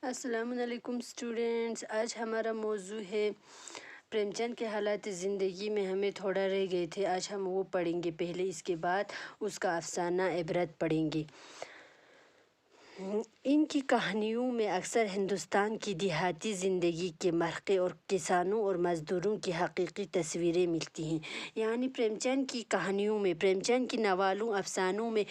السلام علیکم اسٹوڈینٹس، آج ہمارا موضوع ہے پریم چند کے حالات زندگی میں ہمیں تھوڑا رہ گئے تھے، آج ہم وہ پڑھیں گے پہلے، اس کے بعد اس کا افسانہ عبرت پڑھیں گے۔ ان کی کہانیوں میں اکثر ہندوستان کی دیہاتی زندگی کے مرقع اور کسانوں اور مزدوروں کی حقیقی تصویریں ملتی ہیں۔ یعنی پریم چند کی کہانیوں میں، پریم چند کی ناولوں افسانوں میں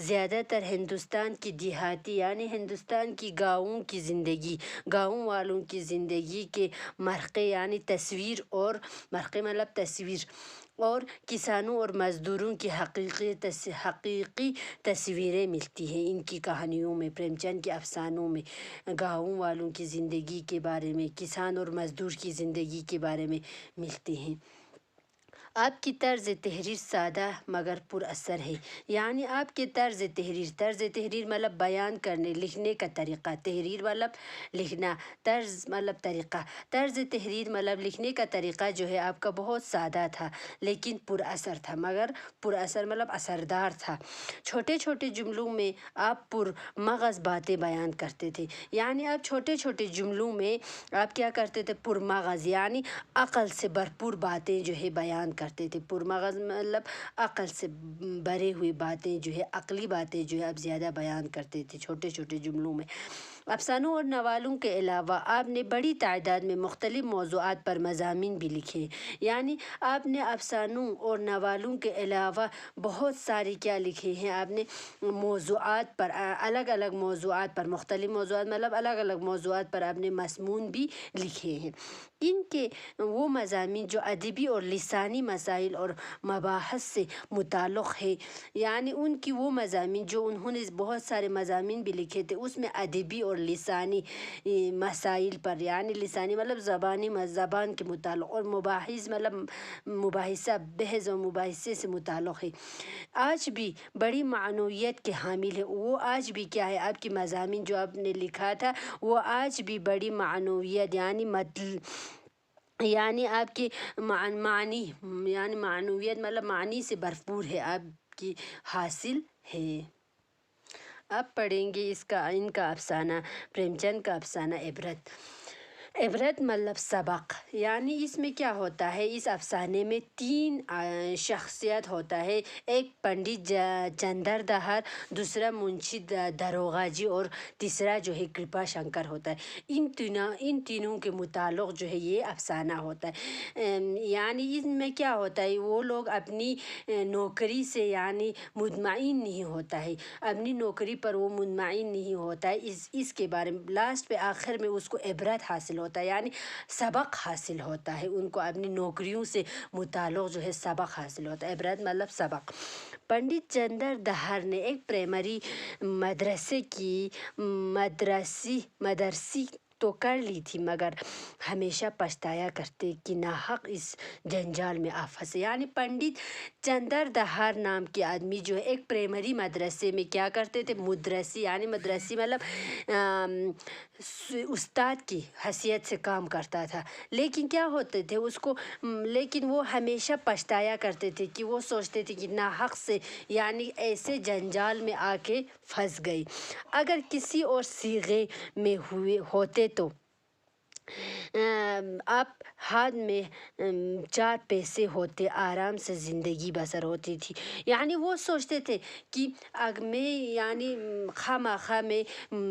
زیادہ تر ہندوستان کی دیہاتی یعنی ہندوستان کی گاؤں کی زندگی، گاؤں والوں کی زندگی کے مرقع یعنی تصویر اور مرقع مطلب تصویر اور کسانوں اور مزدوروں کی حقیقی تصویریں ملتی ہیں۔ ان کی کہانیوں میں، پریم چند کے افسانوں میں گاؤں والوں کی زندگی کے بارے میں، کسان اور مزدور کی زندگی کے بارے میں ملتے ہیں۔ آپ کی طرز تحریر سادہ مگر پر اثر ہے۔ یعنی آپ کے طرز تحریر مطلب بیان کرنے، لکھنے کا طریقہ، تحریر مطلب لکھنا، طرز مطلب طریقہ، طرز تحریر مطلب لکھنے کا طریقہ جو ہے آپ کا بہت سادہ تھا لیکن پر اثر تھا، مگر پر اثر مطلب اثردار تھا۔ چھوٹے چھوٹے جملوں میں آپ پر مغز باتیں بیان کرتے تھے۔ یعنی آپ چھوٹے چھوٹے جملوں میں آپ کیا کرتے تھے؟ پر مغز یعنی عقل سے بھرپور باتیں جو ہے بیان کرتے تھے۔ پر مغز مطلب عقل سے بھرے ہوئی باتیں جو ہے، عقلی باتیں جو ہے آپ زیادہ بیان کرتے تھے چھوٹے چھوٹے جملوں میں۔ افسانوں اور ناولوں کے علاوہ آپ نے بڑی تعداد میں مختلف موضوعات پر مضامین بھی لکھے۔ یعنی آپ نے افسانوں اور ناولوں کے علاوہ بہت سارے کیا لکھے ہیں؟ آپ نے موضوعات پر، الگ الگ موضوعات پر، مختلف موضوعات مطلب الگ الگ موضوعات پر آپ نے مضمون بھی لکھے ہیں۔ ان کے وہ مضامین جو ادبی اور لسانی مسائل اور مباحث سے متعلق ہے، یعنی ان کی وہ مضامین جو انہوں نے بہت سارے مضامین بھی لکھے تھے، اس میں ادبی اور لسانی مسائل پر، یعنی لسانی مطلب زبان کے متعلق، اور مباحث مطلب مباحثہ، بحث و مباحثے سے متعلق ہے، آج بھی بڑی معنویت کے حامل ہے۔ وہ آج بھی کیا ہے؟ آپ کی مضامین جو آپ نے لکھا تھا وہ آج بھی بڑی معنویت یعنی آپ کی معنی یعنی معنویت مطلب معنی سے بھرپور ہے، آپ کی حاصل ہے۔ اب پڑھیں گے ان کا افسانہ، پریم چند کا افسانہ عبرت۔ عبرت مطلب سبق۔ یعنی اس میں کیا ہوتا ہے؟ اس افسانے میں 3 شخصیت ہوتا ہے، ایک پنڈت چندر دہر، دوسرا منشی داروغہ جی اور تیسرا جو ہے کرپا شنکر ہوتا ہے۔ ان تینوں کے متعلق جو ہے یہ افسانہ ہوتا ہے۔ یعنی ان میں کیا ہوتا ہے؟ وہ لوگ اپنی نوکری سے یعنی مطمئن نہیں ہوتا ہے، اپنی نوکری پر وہ مطمئن نہیں ہوتا ہے، اس کے بارے میں لاسٹ پہ آخر میں اس کو عبرت حاصل ہوتا ہے، یعنی سبق حاصل ہوتا ہے، ان کو اپنی نوکریوں سے متعلق جو ہے سبق حاصل ہوتا ہے۔ عبرت مطلب سبق۔ پنڈت چندر دہر نے ایک پرائمری مدرسے کی مدرسی تو کر لی تھی، مگر ہمیشہ پچھتایا کرتے کہ ناحق اس جنجال میں آ پھنسے۔ یعنی پنڈت چندر دہر نام کے آدمی جو ہے ایک پرائمری مدرسے میں کیا کرتے تھے؟ مدرسی یعنی مدرسی مطلب استاد کی حیثیت سے کام کرتا تھا، لیکن کیا ہوتے تھے اس کو، لیکن وہ ہمیشہ پچھتایا کرتے تھے کہ وہ سوچتے تھے کہ ناحق سے یعنی ایسے جنجال میں آ کے پھنس گئی، اگر کسی اور صیغے میں ہوتے تو آپ ہاتھ میں 4 پیسے ہوتے، آرام سے زندگی بسر ہوتی تھی۔ یعنی وہ سوچتے تھے کہ میں یعنی خواہ میں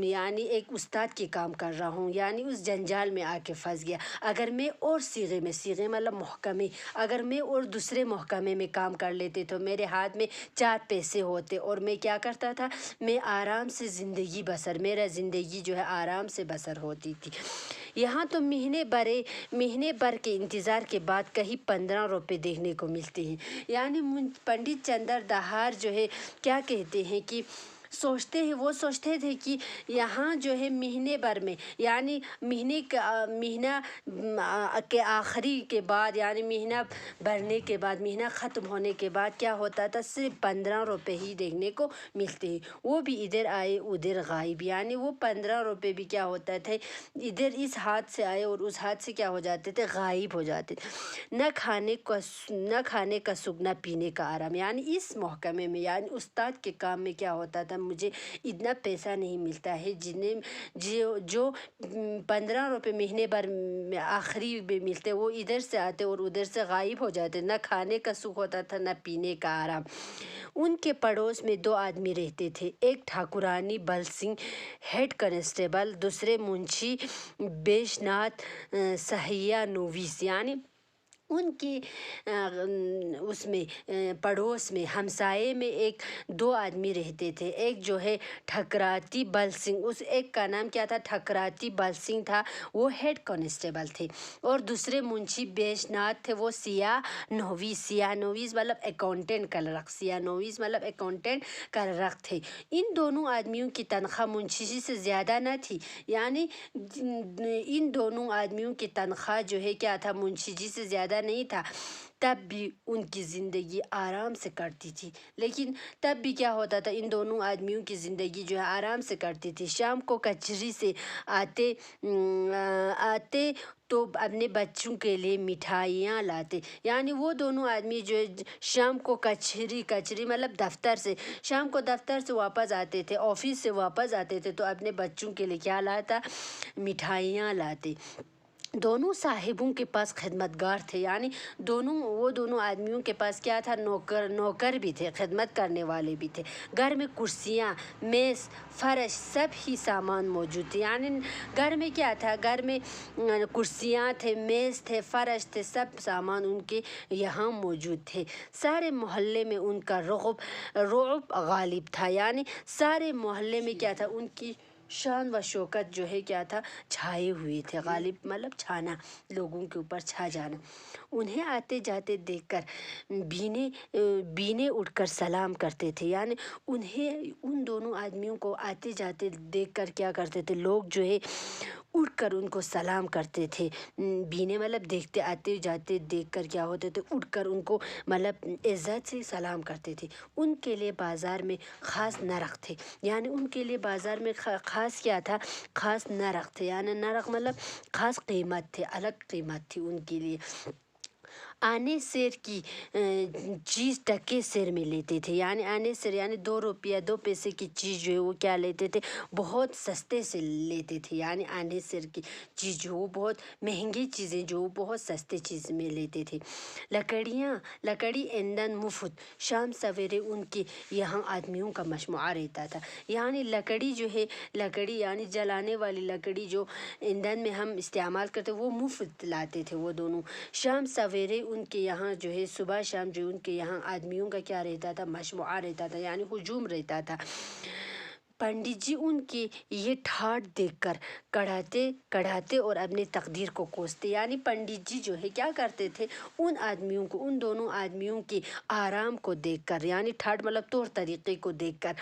یعنی ایک استاد کے کام کر رہا ہوں، یعنی اس جنجال میں آ کے پھنس گیا، اگر میں اور صیغے مطلب محکمے، اگر میں اور دوسرے محکمے میں کام کر لیتے تو میرے ہاتھ میں 4 پیسے ہوتے اور میں کیا کرتا تھا؟ میں آرام سے زندگی بسر، میرا زندگی جو ہے آرام سے بسر ہوتی تھی۔ یہاں تو مہینے بھر کے انتظار کے بعد کہیں 15 روپے دیکھنے کو ملتے ہیں۔ یعنی پنڈت چندر دہر جو ہے کیا کہتے ہیں کہ وہ سوچتے تھے کہ یہاں جو ہے مہینے بھر میں یعنی مہینہ کے آخری کے بعد یعنی مہینہ بھرنے کے بعد، مہینہ ختم ہونے کے بعد کیا ہوتا تھا؟ صرف 15 روپے ہی دیکھنے کو ملتے ہیں، وہ بھی ادھر آئے ادھر غائب۔ یعنی وہ 15 روپے بھی کیا ہوتا تھا؟ ادھر اس ہاتھ سے آئے اور اس ہاتھ سے کیا ہو جاتے تھے؟ غائب ہو جاتے تھے۔ نہ کھانے کا سکھ، نہ پینے کا آرام۔ یعنی اس محکمے میں یعنی استاد کے کام میں کیا ہوتا تھا؟ मुझे इतना पैसा नहीं मिलता है जिन्हें जो 15 रुपये महीने भर आखिरी में मिलते, वो इधर से आते और उधर से गायब हो जाते। ना खाने का सुख होता था, ना पीने का आराम। उनके पड़ोस में 2 आदमी रहते थे, एक ठाकुरानी बल सिंह हेड कांस्टेबल, दूसरे मुंशी बैजनाथ सहिया नोविस। यानी उनकी उसमें पड़ोस में हमसाए में 2 आदमी रहते थे। एक जो है ठकराती बल सिंह, उस एक का नाम क्या था, ठकराती बल सिंह था, वो हेड कांस्टेबल थे। और दूसरे मुंशी बैजनाथ थे, वो सियाह नोविस मतलब अकाउंटेंट क्लर्क, सियाह नोविस मतलब अकाउंटेंट क्लर्क थे। इन दोनों आदमियों की तनख्वाह मुंशी जी से ज़्यादा न थी। यानी इन दोनों आदमियों की तनख्वाह जो है क्या था, मुंशी जी से ज़्यादा नहीं था। तब भी उनकी ज़िंदगी आराम से कटती थी। लेकिन तब भी क्या होता था, इन दोनों आदमियों की ज़िंदगी जो है आराम से कटती थी। शाम को कचहरी से आते तो अपने बच्चों के लिए मिठाइयाँ लाते। यानी वो दोनों आदमी जो है शाम को कचहरी मतलब दफ्तर से, शाम को दफ्तर से वापस आते थे, ऑफिस से वापस आते थे, तो अपने बच्चों के लिए क्या लाता, मिठाइयाँ लाते। दोनों साहिबों के पास खिदमतगार थे। यानी वो दोनों आदमियों के पास क्या था, नौकर भी थे, खिदमत करने वाले भी थे। घर में कुर्सियाँ, मेज़, फर्श सब ही सामान मौजूद थे। यानी घर में क्या था, घर में कुर्सियाँ थे, मेज़ थे, फर्श थे, सब सामान उनके यहाँ मौजूद थे। सारे मोहल्ले में उनका रुअब गालिब था। यानी सारे मोहल्ले में क्या था, उनकी शान व शौकत जो है क्या था, छाए हुए थे। गालिब मतलब छाना, लोगों के ऊपर छा जाना। उन्हें आते जाते देखकर बीने उठकर सलाम करते थे। यानी उन दोनों आदमियों को आते जाते देखकर क्या करते थे, लोग जो है उठकर उनको सलाम करते थे। बीने मतलब देखते, आते जाते देखकर क्या होते थे, उठकर उनको मतलब इज़्ज़त से सलाम करते थे। उनके लिए बाज़ार में ख़ास नरख थे। यानी उनके लिए बाज़ार में ख़ास क्या था, ख़ास नरख थे। यानी नरख मतलब ख़ास कीमत थे, अलग कीमत थी उनके लिए। आने सेर की चीज़ टके सेर में लेते थे। यानी आने सेर यानी 2 रुपया 2 पैसे की चीज़ जो है वो क्या लेते थे, बहुत सस्ते से लेते थे। यानी आने सेर की चीज़ जो वो बहुत महंगी चीज़ें जो बहुत सस्ते चीज़ में लेते थे। लकड़ी ईंधन मुफ्त, शाम सवेरे उनके यहाँ आदमियों का मजमुआ रहता था। यानी लकड़ी जो है, लकड़ी यानी जलाने वाली लकड़ी जो ईंधन में हम इस्तेमाल करते, वो मुफ्त लाते थे वो दोनों। शाम सवेरे उनके यहाँ जो है, सुबह शाम जो उनके यहाँ आदमियों का क्या रहता था, मजमुआ रहता था, यानी हुजूम रहता था। पंडित जी उनके ये ठाठ देखकर कढ़ाते और अपने तकदीर को कोसते। यानी पंडित जी जो है क्या करते थे, उन आदमियों को, उन दोनों आदमियों के आराम को देखकर, यानी ठाठ मतलब तौर तरीक़े को देखकर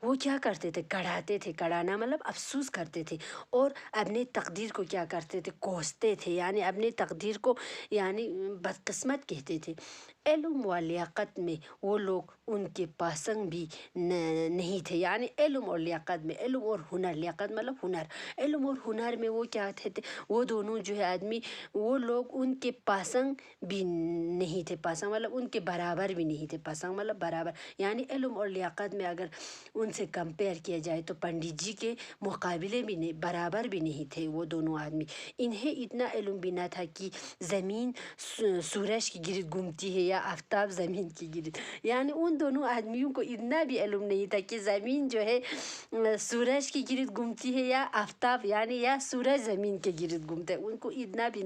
वो क्या करते थे, कढ़ाते थे। कढ़ाना मतलब अफसोस करते थे और अपने तकदीर को क्या करते थे, कोसते थे। यानी अपने तकदीर को यानी बदकिस्मत कहते थे। इल्म व लियाकत में वो लोग उनके पासंग भी नहीं थे। यानी इल्म और लियाकत में, इल्म और हुनर, लियाकत मतलब हुनर, इल्म और हुनर में वो क्या थे, वो दोनों जो है आदमी, वो लोग उनके पासंग भी नहीं थे। पासंग मतलब उनके बराबर भी नहीं थे, पासंग मतलब बराबर। यानी इल्म और लियाकत में अगर उनसे कंपेयर किया जाए तो पंडित जी के मुकाबले भी नहीं, बराबर भी नहीं थे वो दोनों आदमी। इन्हें इतना इल्म भी ना था कि ज़मीन सूरज की गिर्द घूमती है या आफताब ज़मीन की गिर्द। यानी उन दोनों आदमियों को इतना भी इल्म नहीं था कि ज़मीन जो है सूरज की गिर्द घूमती है या आफताब यानी या सूरज ज़मीन के गिर्द घूमता है, उनको इतना भी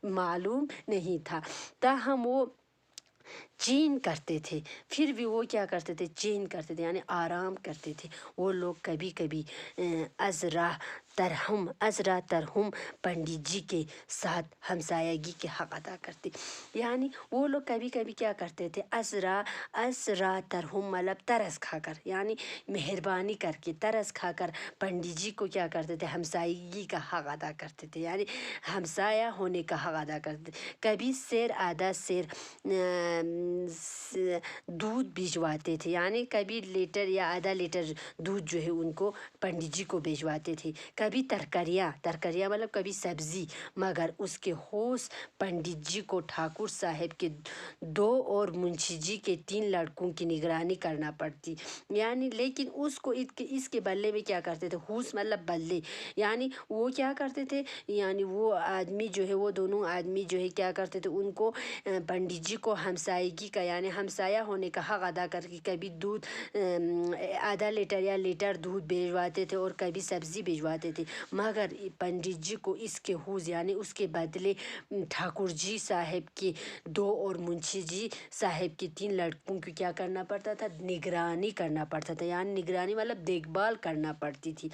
मालूम नहीं था। ताहम वो चीन करते थे, फिर भी वो क्या करते थे, चीन करते थे यानी आराम करते थे। वो लोग कभी कभी अज़रा तरहम पंडित जी के साथ हमसायगी के हक़ अदा करते। यानी वो लोग कभी कभी क्या करते थे, अज़रा तरहम मतलब तरस खाकर, यानी मेहरबानी करके तरस खाकर पंडित जी को क्या करते थे, हमसायगी का हक़ अदा करते थे, यानी हमसाया होने का हक़ अदा करते। कभी सेर आधा सेर दूध भिजवाते थे। यानी कभी लीटर या आधा लीटर दूध जो है उनको पंडित जी को भिजवाते थे। कभी तरकारियाँ मतलब कभी सब्जी, मगर उसके होश पंडित जी को ठाकुर साहब के 2 और मुंशी जी के 3 लड़कों की निगरानी करना पड़ती। यानी लेकिन उसको इसके बदले में क्या करते थे, होश मतलब बदले, यानी वो क्या करते थे, यानी वो आदमी जो है, वो दोनों आदमी जो है क्या करते थे, उनको पंडित जी को हमसायगी का यानी हमसाया होने का हक अदा करके कभी दूध आधा लीटर या लीटर दूध भिजवाते थे और कभी सब्जी भिजवाते थे। मगर पंडित जी को इसके हुज यानी उसके बदले ठाकुर जी साहब के 2 और मुंशी जी साहब के 3 लड़कों को क्या करना पड़ता था, निगरानी करना पड़ता था। यानी निगरानी मतलब देखभाल करना पड़ती थी।